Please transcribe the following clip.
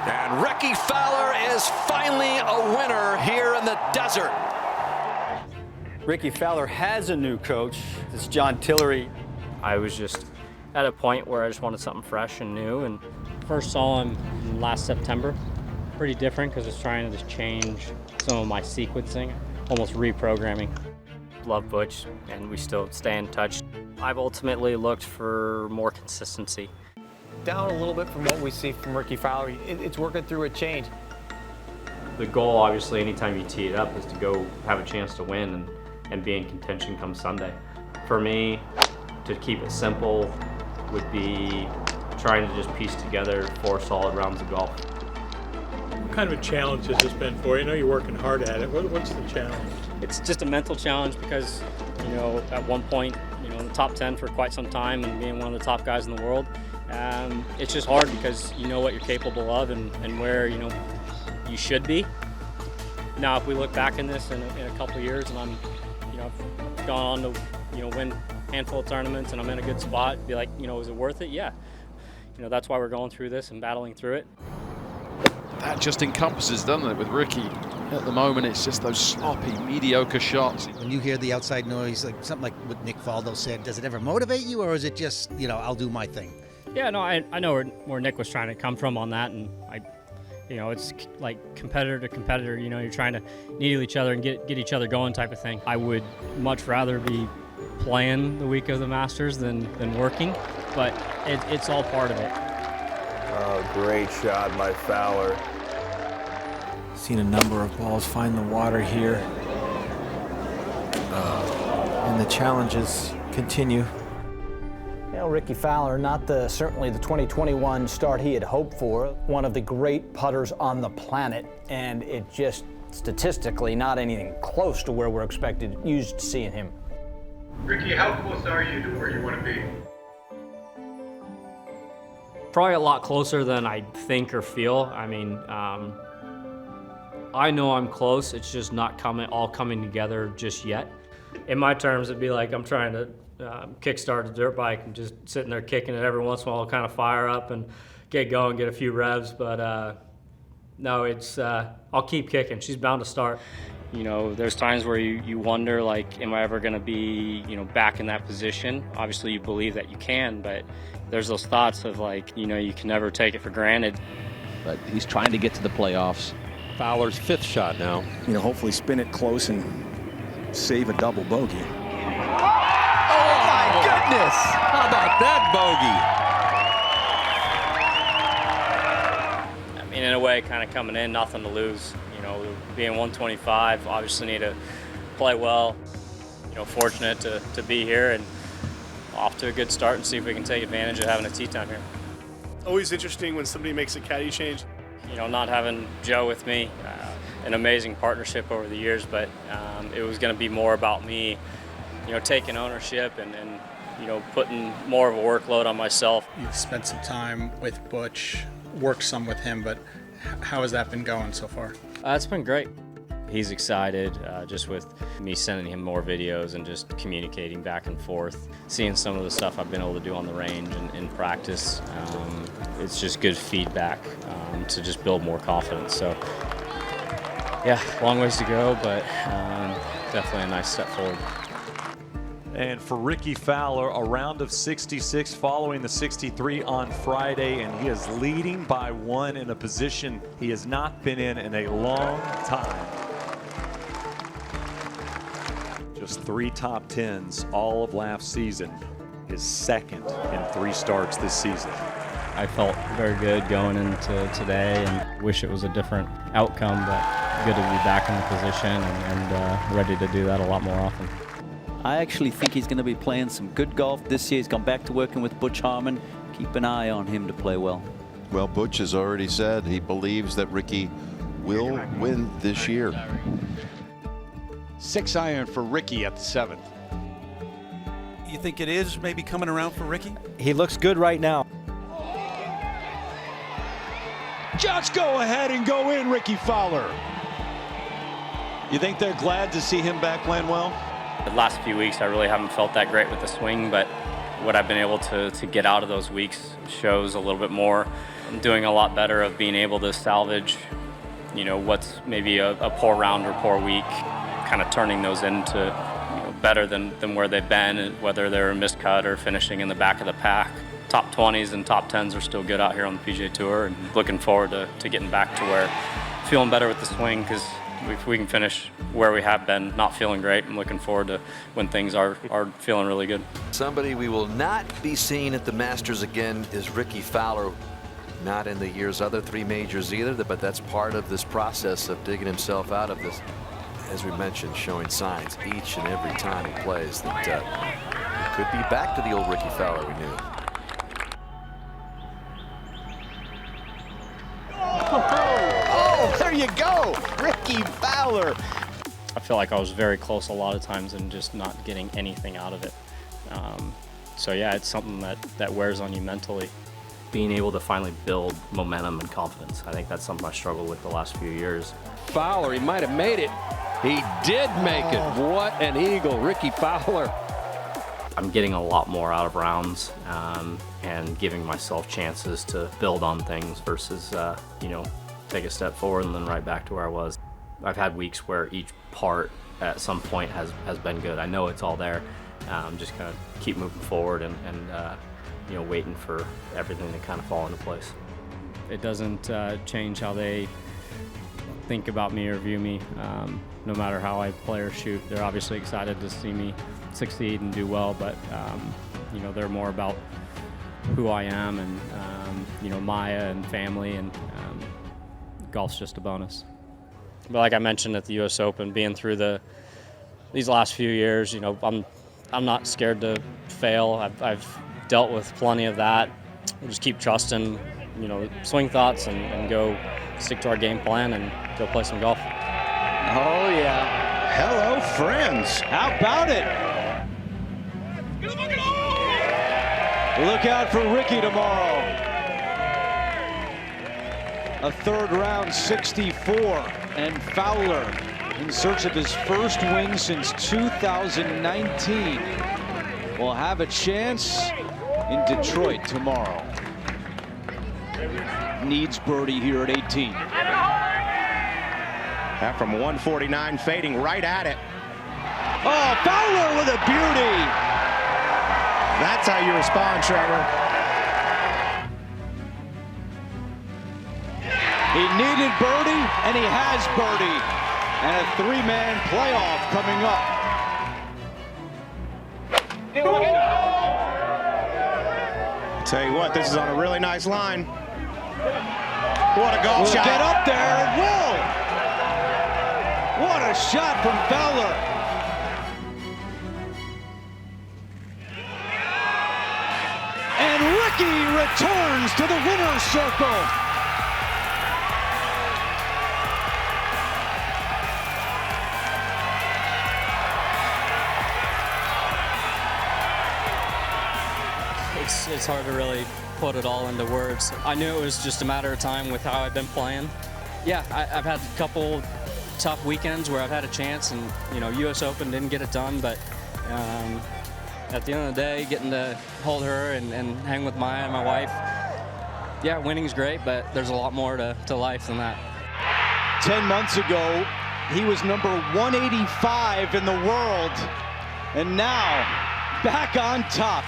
And Rickie Fowler is finally a winner here in the desert. Rickie Fowler has a new coach. It's John Tillery. I was just at a point where I just wanted something fresh and new. And first saw him last September. Pretty different because it's trying to just change some of my sequencing, almost reprogramming. Love Butch, and we still stay in touch. I've ultimately looked for more consistency. Down a little bit from what we see from Rickie Fowler. It's working through a change. The goal, obviously, anytime you tee it up, is to go have a chance to win and be in contention come Sunday. For me, to keep it simple would be trying to just piece together 4 solid rounds of golf. What kind of a challenge has this been for you? I know you're working hard at it. What's the challenge? It's just a mental challenge because, at one point, in the top 10 for quite some time and being one of the top guys in the world, it's just hard because you know what you're capable of and where, you should be. Now, if we look back in this in a couple of years and I'm, I've gone on to, win a handful of tournaments and I'm in a good spot, be like, is it worth it? Yeah. That's why we're going through this and battling through it. That just encompasses, doesn't it, with Rickie? At the moment, it's just those sloppy, mediocre shots. When you hear the outside noise, like something like what Nick Faldo said, does it ever motivate you, or is it just, I'll do my thing? Yeah, no, I know where Nick was trying to come from on that, and it's like competitor to competitor. You're trying to needle each other and get each other going, type of thing. I would much rather be playing the week of the Masters than working, but it's all part of it. Oh, great shot by Fowler. Seen a number of balls find the water here. And the challenges continue. Rickie Fowler, not certainly the 2021 start he had hoped for. One of the great putters on the planet, and it just statistically not anything close to where we're used to seeing him. Rickie, how close are you to where you want to be? Probably a lot closer than I think or feel. I mean, I know I'm close. It's just not all coming together just yet. In my terms, it'd be like I'm trying to kickstart a dirt bike and just sitting there kicking it every once in a while, kind of fire up and get going, get a few revs. But no, it's I'll keep kicking. She's bound to start. There's times where you wonder, like, am I ever going to be, back in that position? Obviously, you believe that you can, but there's those thoughts of, like, you can never take it for granted. But he's trying to get to the playoffs. Fowler's 5th shot now. Hopefully spin it close and save a double bogey. Oh, my goodness! How about that bogey? I mean, in a way, kind of coming in, nothing to lose. Being 125, obviously need to play well. Fortunate to be here and off to a good start and see if we can take advantage of having a tee time here. Always interesting when somebody makes a caddy change. Not having Joe with me, an amazing partnership over the years, but it was going to be more about me, taking ownership and putting more of a workload on myself. You've spent some time with Butch, worked some with him, but how has that been going so far? It's been great. He's excited, just with me sending him more videos and just communicating back and forth, seeing some of the stuff I've been able to do on the range and in practice. It's just good feedback to just build more confidence. So, yeah, long ways to go, but definitely a nice step forward. And for Rickie Fowler, a round of 66 following the 63 on Friday, and he is leading by 1 in a position he has not been in a long time. Just 3 top 10s all of last season. His 2nd in 3 starts this season. I felt very good going into today and wish it was a different outcome, but good to be back in the position and ready to do that a lot more often. I actually think he's going to be playing some good golf this year. He's gone back to working with Butch Harmon. Keep an eye on him to play well. Well, Butch has already said he believes that Rickie will win this year. 6-iron for Rickie at the 7th. You think it is maybe coming around for Rickie? He looks good right now. Just go ahead and go in, Rickie Fowler. You think they're glad to see him back playing well? The last few weeks, I really haven't felt that great with the swing, but what I've been able to get out of those weeks shows a little bit more. I'm doing a lot better of being able to salvage, you know, what's maybe a poor round or poor week, kind of turning those into, you know, better than where they've been, whether they're a miscut or finishing in the back of the pack. Top 20s and top 10s are still good out here on the PGA Tour, and looking forward to getting back to where feeling better with the swing, because if we can finish where we have been, not feeling great, I'm looking forward to when things are feeling really good. Somebody we will not be seeing at the Masters again is Rickie Fowler. Not in the year's other 3 majors either, but that's part of this process of digging himself out of this. As we mentioned, showing signs each and every time he plays that he could be back to the old Rickie Fowler we knew. Oh, there you go, Rickie Fowler. I feel like I was very close a lot of times and just not getting anything out of it. So yeah, it's something that wears on you mentally. Being able to finally build momentum and confidence, I think that's something I struggled with the last few years. Fowler, he might have made it. He did make it. What an eagle, Rickie Fowler. I'm getting a lot more out of rounds and giving myself chances to build on things versus, you know, take a step forward and then right back to where I was. I've had weeks where each part at some point has been good. I know it's all there. Just kind of keep moving forward and you know, waiting for everything to kind of fall into place. It doesn't change how they think about me or view me, no matter how I play or shoot. They're obviously excited to see me succeed and do well, but you know, they're more about who I am and you know, Maya and family, and golf's just a bonus. But like I mentioned at the U.S. Open, being through these last few years, you know, I'm not scared to fail. I've dealt with plenty of that. We'll just keep trusting, you know, swing thoughts and go stick to our game plan and go play some golf. Oh yeah. Hello, friends. How about it? Look out for Rickie tomorrow. A third round 64, and Fowler in search of his first win since 2019 will have a chance in Detroit tomorrow. Needs birdie here at 18. That from 149, fading right at it. Oh, Fowler with a beauty. That's how you respond, Trevor. He needed birdie, and he has birdie. And a 3-man playoff coming up. Tell you what, this is on a really nice line. What a golf shot. Get up there, it will. What a shot from Fowler. And Rickie returns to the winner's circle. It's hard to really put it all into words. I knew it was just a matter of time with how I've been playing. Yeah, I've had a couple tough weekends where I've had a chance, and you know, U.S. Open didn't get it done, but at the end of the day, getting to hold her and hang with Maya and my wife, yeah, winning's great, but there's a lot more to life than that. 10 months ago, he was number 185 in the world, and now back on top.